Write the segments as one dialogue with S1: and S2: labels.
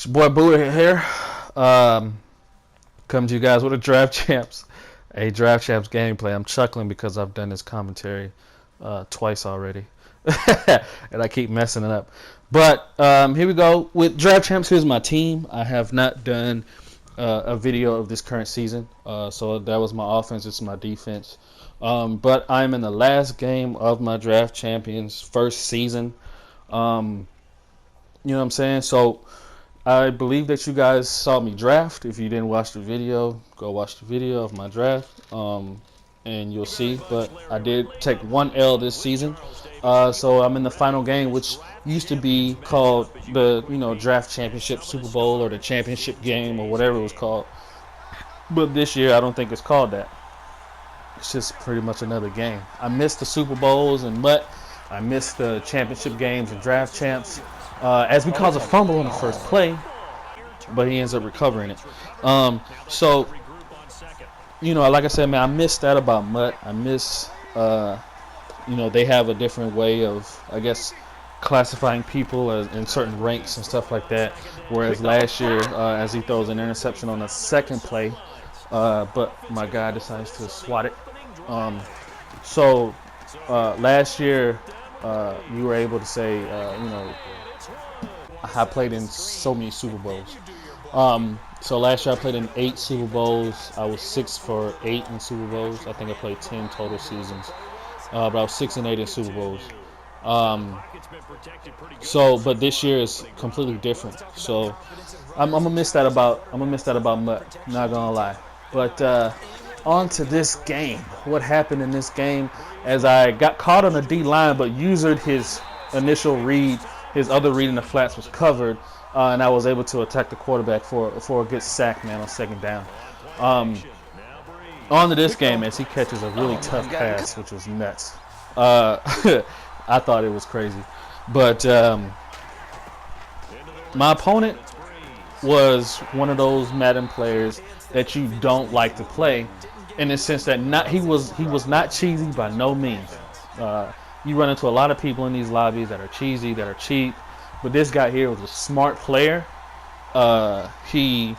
S1: It's your boy Buddha here. Come to you guys with a Draft Champs gameplay. I'm chuckling because I've done this commentary twice already, and I keep messing it up. But here we go with Draft Champs. Here's my team. I have not done a video of this current season, so that was my offense. This is my defense. But I'm in the last game of my Draft Champions first season. You know what I'm saying? So I believe that you guys saw me draft. If you didn't watch the video, go watch the video of my draft, and you'll see. But I did take one L this season, so I'm in the final game, which used to be called the Draft Championship Super Bowl or the Championship Game or whatever it was called. But this year, I don't think it's called that. It's just pretty much another game. I missed the Super Bowls and I missed the championship games and Draft Champs. As we cause a fumble on the first play, but he ends up recovering it. So, like I said, man, I missed that about Mutt. I miss, they have a different way of, I guess, classifying people in certain ranks and stuff like that. Whereas last year, as he throws an interception on the second play, but my guy decides to swat it. Last year, you were able to say, I played in so many Super Bowls. So last year I played in 8 Super Bowls. I was 6 for 8 in Super Bowls. I think I played 10 total seasons. But I was 6 and 8 in Super Bowls. But this year is completely different. So I'm gonna miss that about Mutt. Not gonna lie. But on to this game. What happened in this game? As I got caught on the D line, but usered his initial read. His other read in the flats was covered, and I was able to attack the quarterback for a good sack, man, on second down. On to this game as he catches a really tough pass, which was nuts. I thought it was crazy. But my opponent was one of those Madden players that you don't like to play, in the sense that he was not cheesy by no means. You run into a lot of people in these lobbies that are cheesy, that are cheap. But this guy here was a smart player. He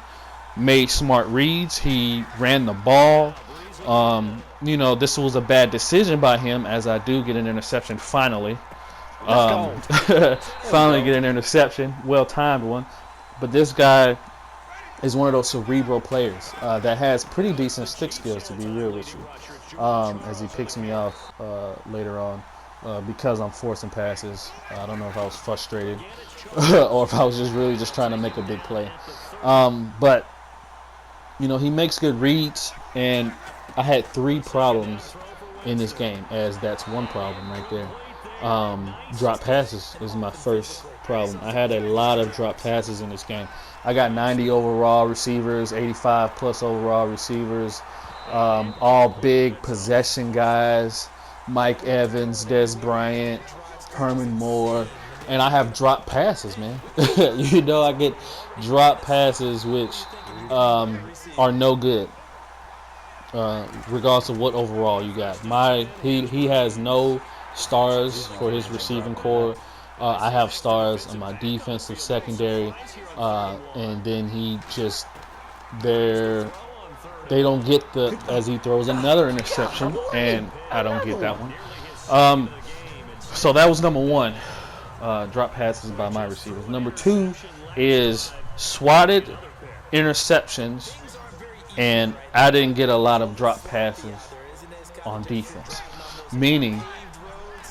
S1: made smart reads. He ran the ball. This was a bad decision by him, as I do get an interception finally. Finally get an interception. Well-timed one. But this guy is one of those cerebral players that has pretty decent stick skills, to be real with you, as he picks me off later on. Because I'm forcing passes. I don't know if I was frustrated or if I was just trying to make a big play. But he makes good reads, and I had 3 problems in this game, as that's one problem right there. Drop passes is my first problem. I had a lot of drop passes in this game. I got 90 overall receivers, 85 plus overall receivers, all big possession guys. Mike Evans, Des Bryant, Herman Moore, and I have drop passes, man. I get drop passes which are no good, regardless of what overall you got. He has no stars for his receiving core. I have stars on my defensive secondary, and then they don't get as he throws another interception, and I don't get that one. So that was number 1, drop passes by my receivers. Number 2 is swatted interceptions, and I didn't get a lot of drop passes on defense. Meaning,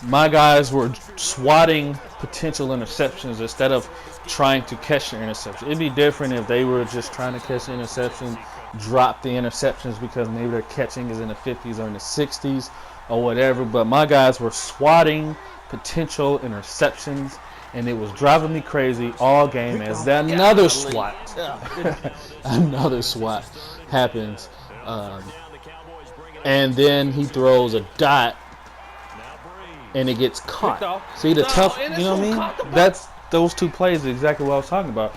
S1: my guys were swatting potential interceptions instead of trying to catch the interception. It'd be different if they were just trying to catch the interception, drop the interceptions because maybe their catching is in the 50s or in the 60s or whatever. But my guys were swatting potential interceptions, and it was driving me crazy all game as another swat happens. And then he throws a dot, and it gets caught. See the tough, you know what I mean? That's those 2 plays is exactly what I was talking about.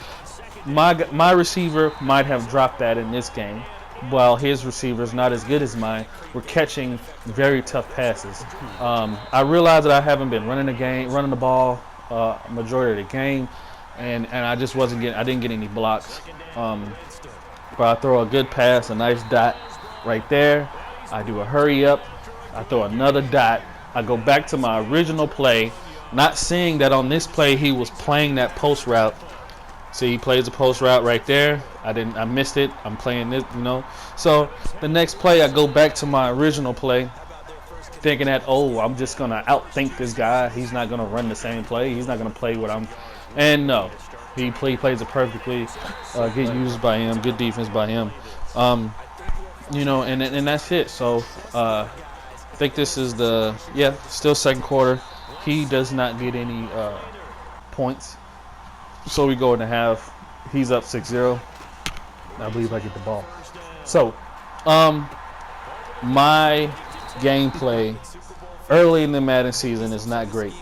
S1: My receiver might have dropped that in this game, while his receivers, not as good as mine, were catching very tough passes. I realize that I haven't been running the ball majority of the game, and I just wasn't getting. I didn't get any blocks. But I throw a good pass, a nice dot right there. I do a hurry up. I throw another dot. I go back to my original play, not seeing that on this play he was playing that post route. See, he plays a post route right there. I missed it. I'm playing this, you know. So the next play, I go back to my original play, thinking that, oh, I'm just gonna outthink this guy. He's not gonna run the same play. He's not gonna play what I'm. And no, he plays it perfectly. Get used by him. Good defense by him. You know, and that's it. So I think this is still second quarter. He does not get any points. So we go into half. He's up 6-0. I believe I get the ball. So, my gameplay early in the Madden season is not great.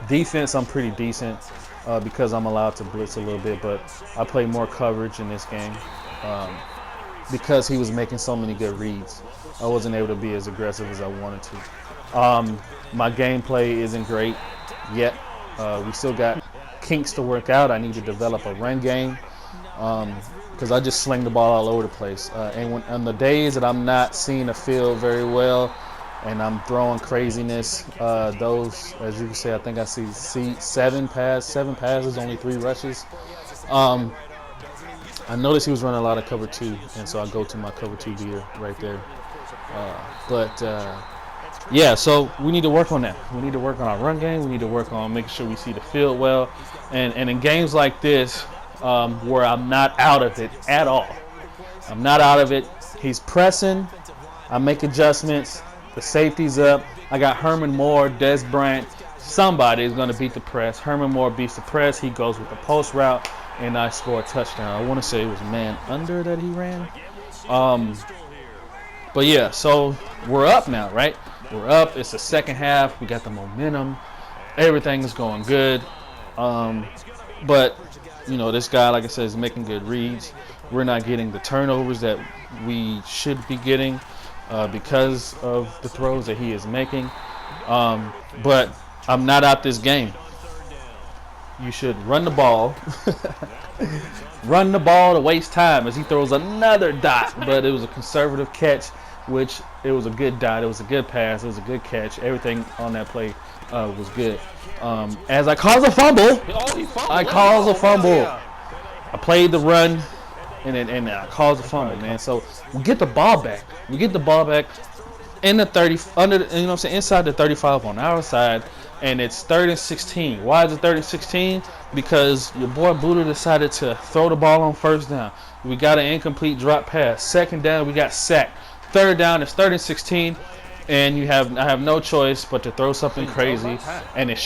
S1: Defense, I'm pretty decent because I'm allowed to blitz a little bit, but I play more coverage in this game because he was making so many good reads. I wasn't able to be as aggressive as I wanted to. My gameplay isn't great yet. We still got kinks to work out. I need to develop a run game because I just sling the ball all over the place. And on the days that I'm not seeing the field very well and I'm throwing craziness, those, as you can see, I think I see seven passes, only 3 rushes. I noticed he was running a lot of cover 2, and so I go to my cover 2 gear right there. Yeah, so we need to work on that. We need to work on our run game. We need to work on making sure we see the field well. And in games like this, where I'm not out of it at all, I'm not out of it. He's pressing. I make adjustments. The safety's up. I got Herman Moore, Des Bryant. Somebody is going to beat the press. Herman Moore beats the press. He goes with the post route, and I score a touchdown. I want to say it was man under that he ran. But yeah, so we're up now, right? We're up. It's the second half. We got the momentum. Everything is going good. But, you know, this guy, like I said, is making good reads. We're not getting the turnovers that we should be getting because of the throws that he is making. But I'm not out this game. You should run the ball. Run the ball to waste time as he throws another dot. But it was a conservative catch, which it was a good dot. It was a good pass. It was a good catch. Everything on that play was good. As I cause a fumble. I cause a fumble. I played the run, and I caused a fumble, man. So we get the ball back. We get the ball back in the 30, under, you know what I'm saying, inside the 35 on our side, and it's 3rd and 16. Why is it 3rd and 16? Because your boy Buddha decided to throw the ball on 1st down. We got an incomplete drop pass. 2nd down, we got sacked. 3rd down, it's 3rd and 16, and I have no choice but to throw something crazy, and that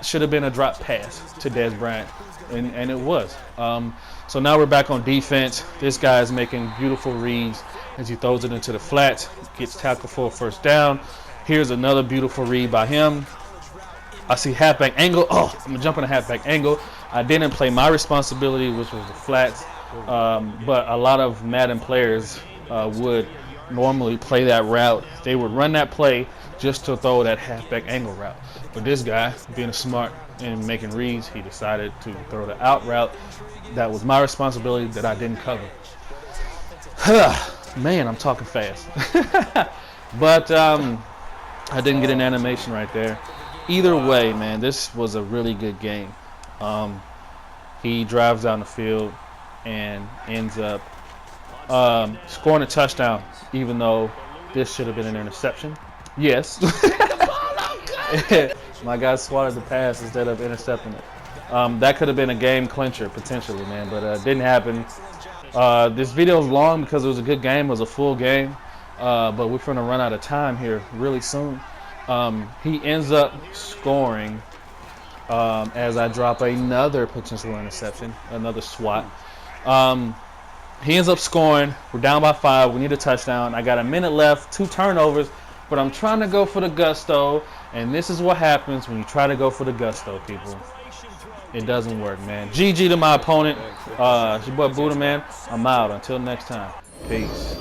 S1: should have been a drop pass to Des Bryant, and it was. So now we're back on defense. This guy is making beautiful reads as he throws it into the flats, gets tackled for a 1st down. Here's another beautiful read by him. I see halfback angle. Oh, I'm gonna jump in a halfback angle. I didn't play my responsibility, which was the flats, but a lot of Madden players would normally play that route. They would run that play just to throw that halfback angle route. But this guy, being smart and making reads, he decided to throw the out route. That was my responsibility that I didn't cover. Man, I'm talking fast. But I didn't get an animation right there. Either way, man, this was a really good game. He drives down the field and ends up scoring a touchdown, even though this should have been an interception. Yes. My guy swatted the pass instead of intercepting it. That could have been a game clincher, potentially, man, but it didn't happen. This video is long because it was a good game. It was a full game, but we're going to run out of time here really soon. He ends up scoring as I drop another potential interception, another swat. He ends up scoring. We're down by 5. We need a touchdown. I got a minute left, 2 turnovers, but I'm trying to go for the gusto, and this is what happens when you try to go for the gusto, people. It doesn't work, man. GG to my opponent. It's your boy Buddha, man. I'm out. Until next time. Peace.